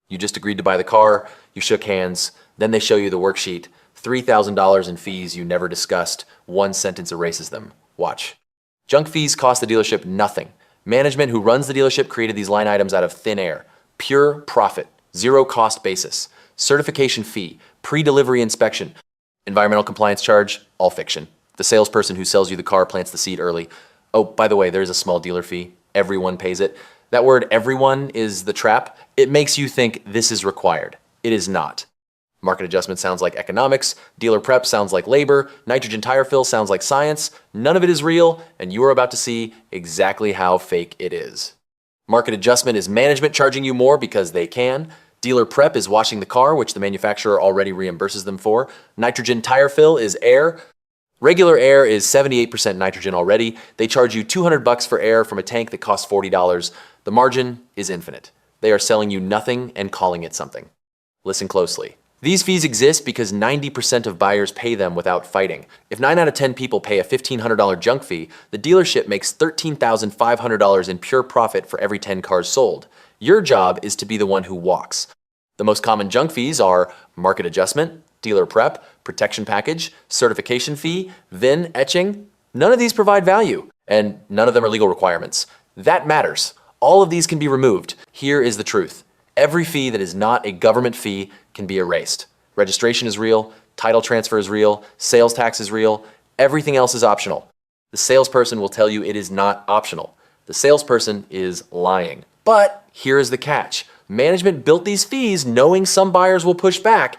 You just agreed to buy the car, you shook hands, then they show you the worksheet, $3,000 in fees you never discussed, one sentence erases them. Watch. Junk fees cost the dealership nothing. Management who runs the dealership created these line items out of thin air. Pure profit, zero cost basis, certification fee, pre-delivery inspection, environmental compliance charge, all fiction. The salesperson who sells you the car plants the seed early. Oh, by the way, there's a small dealer fee. Everyone pays it. That word everyone is the trap. It makes you think this is required. It is not. Market adjustment sounds like economics, dealer prep sounds like labor, nitrogen tire fill sounds like science. None of it is real, and you are about to see exactly how fake it is. Market adjustment is management charging you more because they can. Dealer prep is washing the car, which the manufacturer already reimburses them for. Nitrogen tire fill is air. Regular air is 78% nitrogen already. They charge you $200 for air from a tank that costs $40. The margin is infinite. They are selling you nothing and calling it something. Listen closely. These fees exist because 90% of buyers pay them without fighting. If 9 out of 10 people pay a $1,500 junk fee, the dealership makes $13,500 in pure profit for every 10 cars sold. Your job is to be the one who walks. The most common junk fees are market adjustment, dealer prep, protection package, certification fee, VIN, etching. None of these provide value, and none of them are legal requirements. That matters. All of these can be removed. Here is the truth. Every fee that is not a government fee can be erased. Registration is real, title transfer is real, sales tax is real, everything else is optional. The salesperson will tell you it is not optional. The salesperson is lying. But here is the catch. Management built these fees knowing some buyers will push back.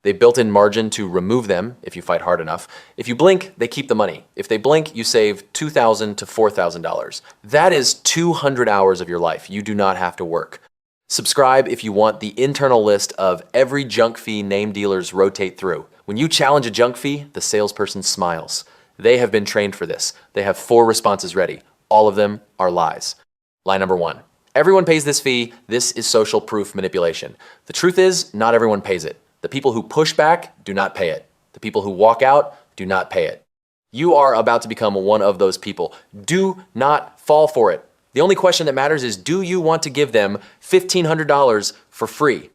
They built in margin to remove them if you fight hard enough. If you blink, they keep the money. If they blink, you save $2,000 to $4,000. That is 200 hours of your life. You do not have to work. Subscribe if you want the internal list of every junk fee named dealers rotate through. When you challenge a junk fee, the salesperson smiles. They have been trained for this. They have 4 responses ready. All of them are lies. Lie number 1. Everyone pays this fee. This is social proof manipulation. The truth is, not everyone pays it. The people who push back do not pay it. The people who walk out do not pay it. You are about to become one of those people. Do not fall for it. The only question that matters is, do you want to give them $1,500 for free?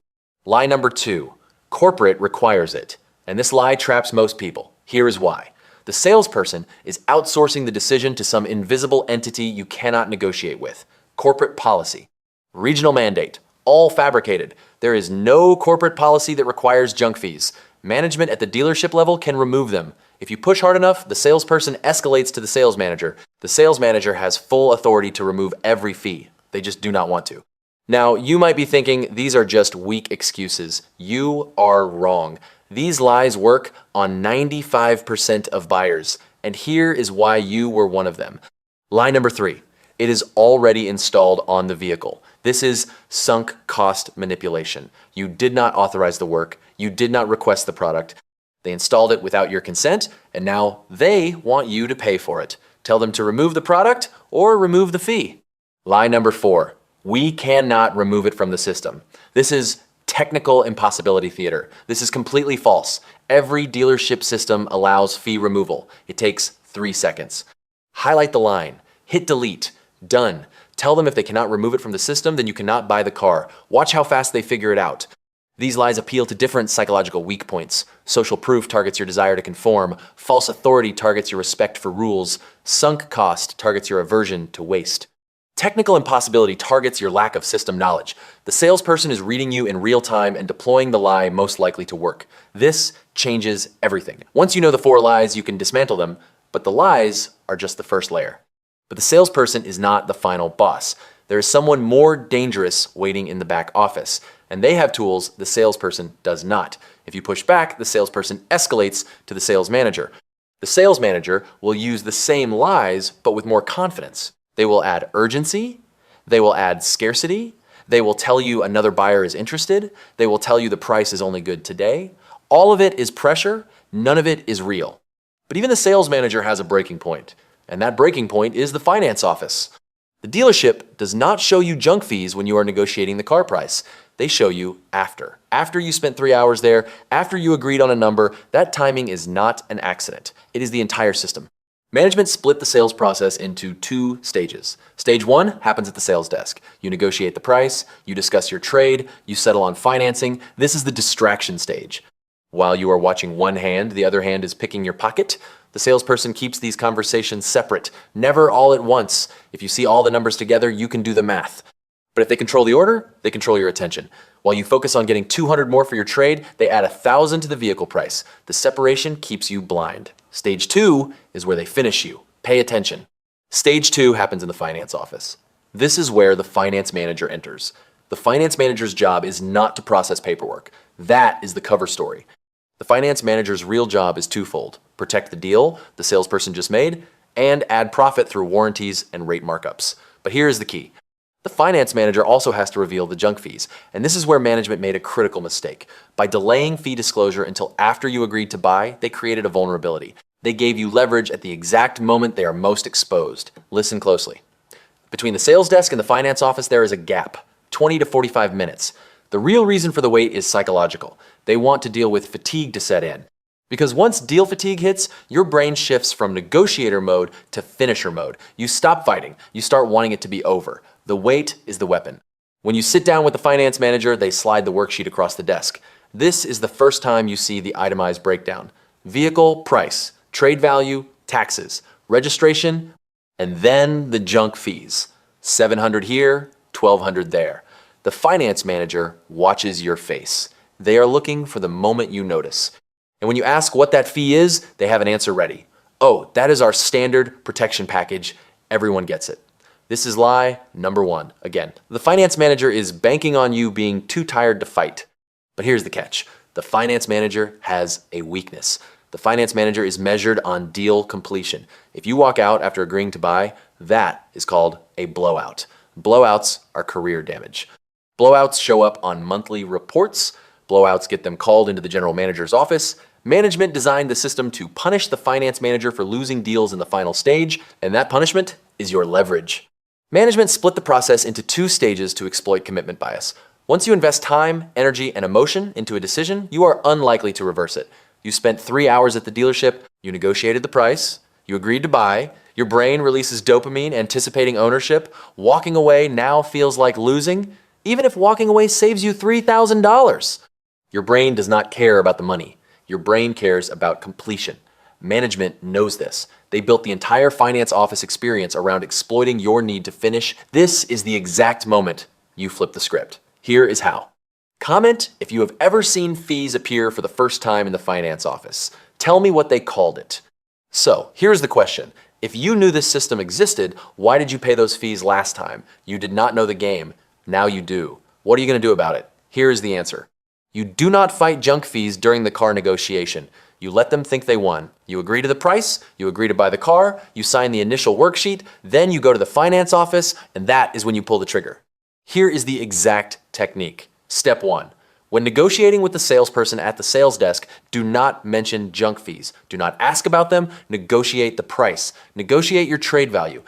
Lie number 2, corporate requires it. And this lie traps most people. Here is why. The salesperson is outsourcing the decision to some invisible entity you cannot negotiate with. Corporate policy. Regional mandate. All fabricated. There is no corporate policy that requires junk fees. Management at the dealership level can remove them. If you push hard enough, the salesperson escalates to the sales manager. The sales manager has full authority to remove every fee. They just do not want to. Now, you might be thinking these are just weak excuses. You are wrong. These lies work on 95% of buyers, and here is why you were one of them. Lie number 3. It is already installed on the vehicle. This is sunk cost manipulation. You did not authorize the work. You did not request the product. They installed it without your consent, and now they want you to pay for it. Tell them to remove the product or remove the fee. Lie number 4. We cannot remove it from the system. This is technical impossibility theater. This is completely false. Every dealership system allows fee removal. It takes 3 seconds. Highlight the line. Hit delete. Done. Tell them if they cannot remove it from the system, then you cannot buy the car. Watch how fast they figure it out. These lies appeal to different psychological weak points. Social proof targets your desire to conform. False authority targets your respect for rules. Sunk cost targets your aversion to waste. Technical impossibility targets your lack of system knowledge. The salesperson is reading you in real time and deploying the lie most likely to work. This changes everything. Once you know the 4 lies, you can dismantle them, but the lies are just the first layer. But the salesperson is not the final boss. There is someone more dangerous waiting in the back office, and they have tools the salesperson does not. If you push back, the salesperson escalates to the sales manager. The sales manager will use the same lies, but with more confidence. They will add urgency, they will add scarcity, they will tell you another buyer is interested, they will tell you the price is only good today. All of it is pressure, none of it is real. But even the sales manager has a breaking point, and that breaking point is the finance office. The dealership does not show you junk fees when you are negotiating the car price. They show you after. After you spent 3 hours there, after you agreed on a number, that timing is not an accident. It is the entire system. Management split the sales process into two stages. Stage one happens at the sales desk. You negotiate the price, you discuss your trade, you settle on financing. This is the distraction stage. While you are watching one hand, the other hand is picking your pocket. The salesperson keeps these conversations separate, never all at once. If you see all the numbers together, you can do the math. But if they control the order, they control your attention. While you focus on getting 200 more for your trade, they add 1,000 to the vehicle price. The separation keeps you blind. Stage two is where they finish you. Pay attention. Stage two happens in the finance office. This is where the finance manager enters. The finance manager's job is not to process paperwork. That is the cover story. The finance manager's real job is twofold: protect the deal the salesperson just made, and add profit through warranties and rate markups. But here is the key. The finance manager also has to reveal the junk fees, and this is where management made a critical mistake. By delaying fee disclosure until after you agreed to buy, they created a vulnerability. They gave you leverage at the exact moment they are most exposed. Listen closely. Between the sales desk and the finance office, there is a gap, 20 to 45 minutes. The real reason for the wait is psychological. They want to deal with fatigue to set in. Because once deal fatigue hits, your brain shifts from negotiator mode to finisher mode. You stop fighting. You start wanting it to be over. The wait is the weapon. When you sit down with the finance manager, they slide the worksheet across the desk. This is the first time you see the itemized breakdown. Vehicle, price, trade value, taxes, registration, and then the junk fees. 700 here, 1,200 there. The finance manager watches your face. They are looking for the moment you notice. And when you ask what that fee is, they have an answer ready. Oh, that is our standard protection package. Everyone gets it. This is lie number one. Again, the finance manager is banking on you being too tired to fight. But here's the catch. The finance manager has a weakness. The finance manager is measured on deal completion. If you walk out after agreeing to buy, that is called a blowout. Blowouts are career damage. Blowouts show up on monthly reports. Blowouts get them called into the general manager's office. Management designed the system to punish the finance manager for losing deals in the final stage, and that punishment is your leverage. Management split the process into two stages to exploit commitment bias. Once you invest time, energy, and emotion into a decision, you are unlikely to reverse it. You spent 3 hours at the dealership, you negotiated the price, you agreed to buy, your brain releases dopamine anticipating ownership. Walking away now feels like losing, even if walking away saves you $3,000. Your brain does not care about the money. Your brain cares about completion. Management knows this. They built the entire finance office experience around exploiting your need to finish. This is the exact moment you flip the script. Here is how. Comment if you have ever seen fees appear for the first time in the finance office. Tell me what they called it. So, here's the question. If you knew this system existed, why did you pay those fees last time? You did not know the game. Now you do. What are you going to do about it? Here is the answer. You do not fight junk fees during the car negotiation. You let them think they won. You agree to the price, you agree to buy the car, you sign the initial worksheet, then you go to the finance office, and that is when you pull the trigger. Here is the exact technique. Step one. When negotiating with the salesperson at the sales desk, do not mention junk fees. Do not ask about them. Negotiate the price. Negotiate your trade value.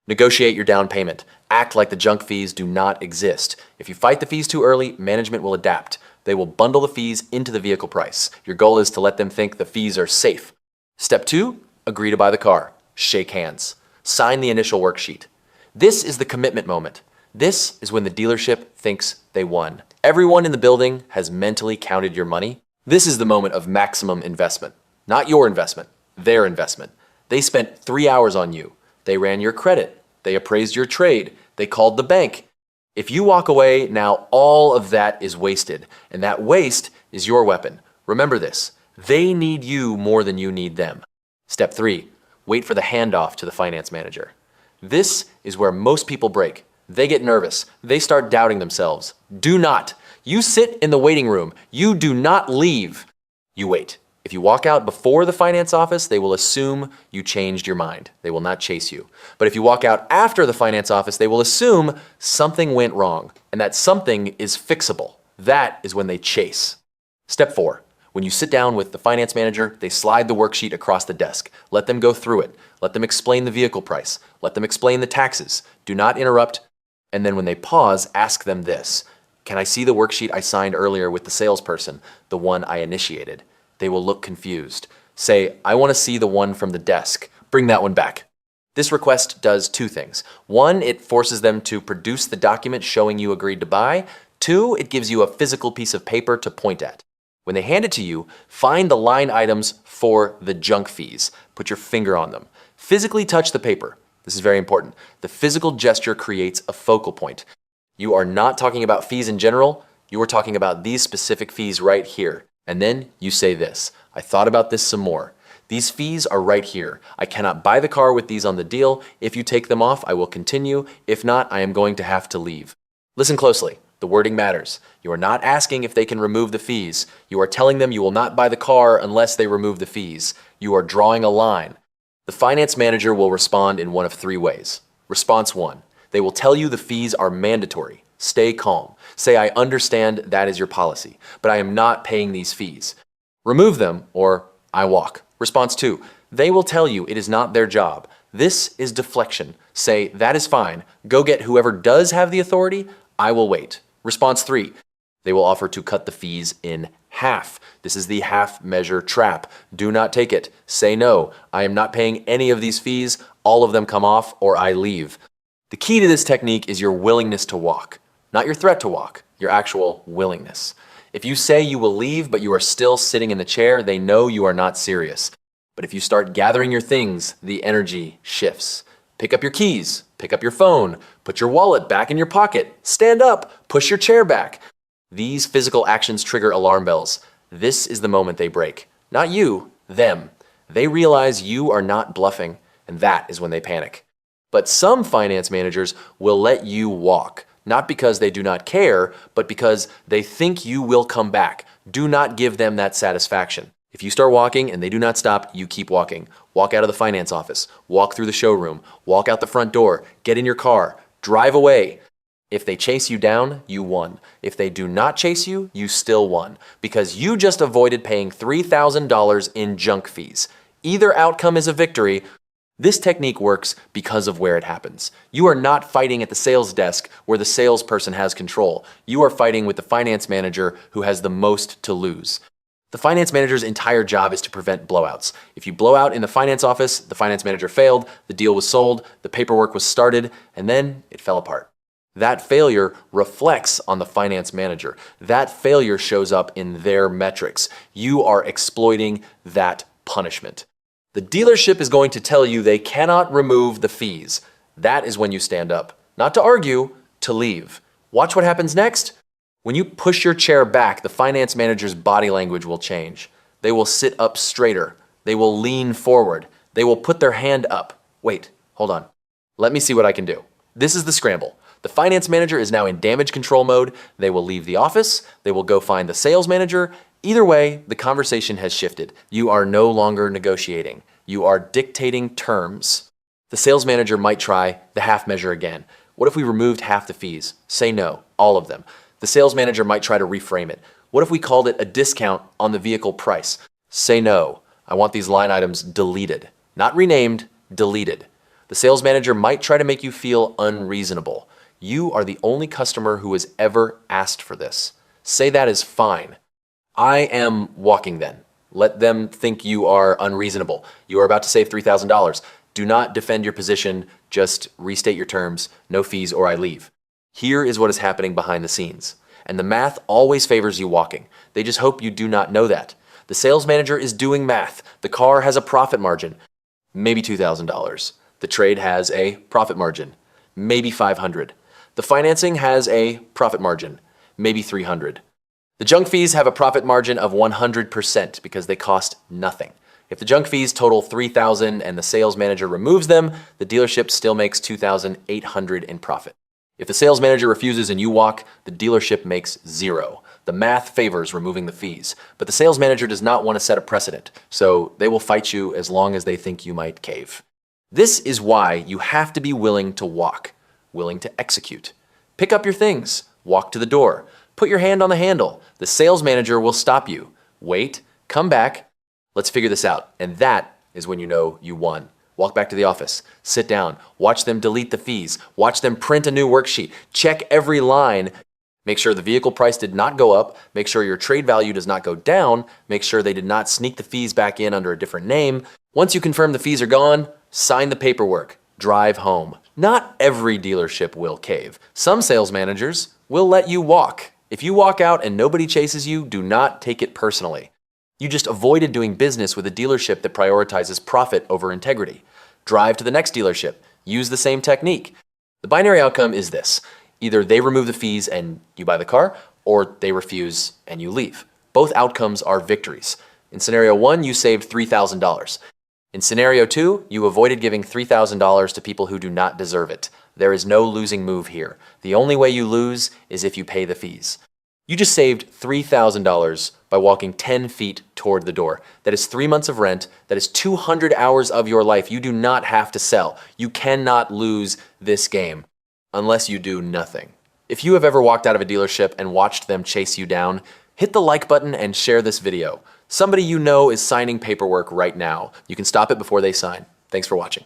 Negotiate your down payment. Act like the junk fees do not exist. If you fight the fees too early, management will adapt. They will bundle the fees into the vehicle price. Your goal is to let them think the fees are safe. Step two, agree to buy the car. Shake hands. Sign the initial worksheet. This is the commitment moment. This is when the dealership thinks they won. Everyone in the building has mentally counted your money. This is the moment of maximum investment. Not your investment, their investment. They spent 3 hours on you. They ran your credit. They appraised your trade. They called the bank. If you walk away, now all of that is wasted, and that waste is your weapon. Remember this, they need you more than you need them. Step three, wait for the handoff to the finance manager. This is where most people break. They get nervous. They start doubting themselves. Do not. You sit in the waiting room. You do not leave. You wait. If you walk out before the finance office, they will assume you changed your mind. They will not chase you. But if you walk out after the finance office, they will assume something went wrong and that something is fixable. That is when they chase. Step four, when you sit down with the finance manager, they slide the worksheet across the desk. Let them go through it. Let them explain the vehicle price. Let them explain the taxes. Do not interrupt. And then when they pause, ask them this. Can I see the worksheet I signed earlier with the salesperson, the one I initiated? They will look confused. Say, I want to see the one from the desk. bring that one back. This request does two things. One, it forces them to produce the document showing you agreed to buy. Two, it gives you a physical piece of paper to point at. When they hand it to you, find the line items for the junk fees. Put your finger on them. Physically touch the paper. This is very important. The physical gesture creates a focal point. You are not talking about fees in general. You are talking about these specific fees right here. And then you say this: I thought about this some more. These fees are right here. I cannot buy the car with these on the deal. If you take them off, I will continue. If not, I am going to have to leave. Listen closely. The wording matters. You are not asking if they can remove the fees. You are telling them you will not buy the car unless they remove the fees. You are drawing a line. The finance manager will respond in one of three ways. Response 1. They will tell you the fees are mandatory. Stay calm. Say, I understand that is your policy, but I am not paying these fees. Remove them, or I walk. Response 2. They will tell you it is not their job. This is deflection. Say, that is fine. Go get whoever does have the authority. I will wait. Response 3. They will offer to cut the fees in half. This is the half measure trap. Do not take it. Say no. I am not paying any of these fees. All of them come off, or I leave. The key to this technique is your willingness to walk. Not your threat to walk, your actual willingness. If you say you will leave, but you are still sitting in the chair, they know you are not serious. But if you start gathering your things, the energy shifts. Pick up your keys, pick up your phone, put your wallet back in your pocket, stand up, push your chair back. These physical actions trigger alarm bells. This is the moment they break. Not you, them. They realize you are not bluffing, and that is when they panic. But some finance managers will let you walk. Not because they do not care, but because they think you will come back. Do not give them that satisfaction. If you start walking and they do not stop, you keep walking. Walk out of the finance office, walk through the showroom, walk out the front door, get in your car, drive away. If they chase you down, you won. If they do not chase you, you still won, because you just avoided paying $3,000 in junk fees. Either outcome is a victory. This technique works because of where it happens. You are not fighting at the sales desk where the salesperson has control. You are fighting with the finance manager who has the most to lose. The finance manager's entire job is to prevent blowouts. If you blow out in the finance office, the finance manager failed, the deal was sold, the paperwork was started, and then it fell apart. That failure reflects on the finance manager. That failure shows up in their metrics. You are exploiting that punishment. The dealership is going to tell you they cannot remove the fees. That is when you stand up. Not to argue, to leave. Watch what happens next. When you push your chair back, the finance manager's body language will change. They will sit up straighter. They will lean forward. They will put their hand up. Wait, hold on. Let me see what I can do. This is the scramble. The finance manager is now in damage control mode. They will leave the office. They will go find the sales manager. Either way, the conversation has shifted. You are no longer negotiating. You are dictating terms. The sales manager might try the half measure again. What if we removed half the fees? Say no, all of them. The sales manager might try to reframe it. What if we called it a discount on the vehicle price? Say no. I want these line items deleted. Not renamed, deleted. The sales manager might try to make you feel unreasonable. You are the only customer who has ever asked for this. Say that is fine. I am walking then. Let them think you are unreasonable. You are about to save $3,000. Do not defend your position. Just restate your terms. No fees or I leave. Here is what is happening behind the scenes. And the math always favors you walking. They just hope you do not know that. The sales manager is doing math. The car has a profit margin, maybe $2,000. The trade has a profit margin, maybe $500. The financing has a profit margin, maybe $300. The junk fees have a profit margin of 100% because they cost nothing. If the junk fees total $3,000 and the sales manager removes them, the dealership still makes $2,800 in profit. If the sales manager refuses and you walk, the dealership makes $0. The math favors removing the fees, but the sales manager does not want to set a precedent, so they will fight you as long as they think you might cave. This is why you have to be willing to walk, willing to execute. Pick up your things, walk to the door, put your hand on the handle. The sales manager will stop you. Wait, come back. Let's figure this out. And that is when you know you won. Walk back to the office, sit down, watch them delete the fees, watch them print a new worksheet, check every line, make sure the vehicle price did not go up, make sure your trade value does not go down, make sure they did not sneak the fees back in under a different name. Once you confirm the fees are gone, sign the paperwork, drive home. Not every dealership will cave. Some sales managers will let you walk. If you walk out and nobody chases you, do not take it personally. You just avoided doing business with a dealership that prioritizes profit over integrity. Drive to the next dealership. Use the same technique. The binary outcome is this. Either they remove the fees and you buy the car, or they refuse and you leave. Both outcomes are victories. In scenario 1, you saved $3,000. In scenario 2, you avoided giving $3,000 to people who do not deserve it. There is no losing move here. The only way you lose is if you pay the fees. You just saved $3,000 by walking 10 feet toward the door. That is 3 months of rent. That is 200 hours of your life. You do not have to sell. You cannot lose this game unless you do nothing. If you have ever walked out of a dealership and watched them chase you down, hit the like button and share this video. Somebody you know is signing paperwork right now. You can stop it before they sign. Thanks for watching.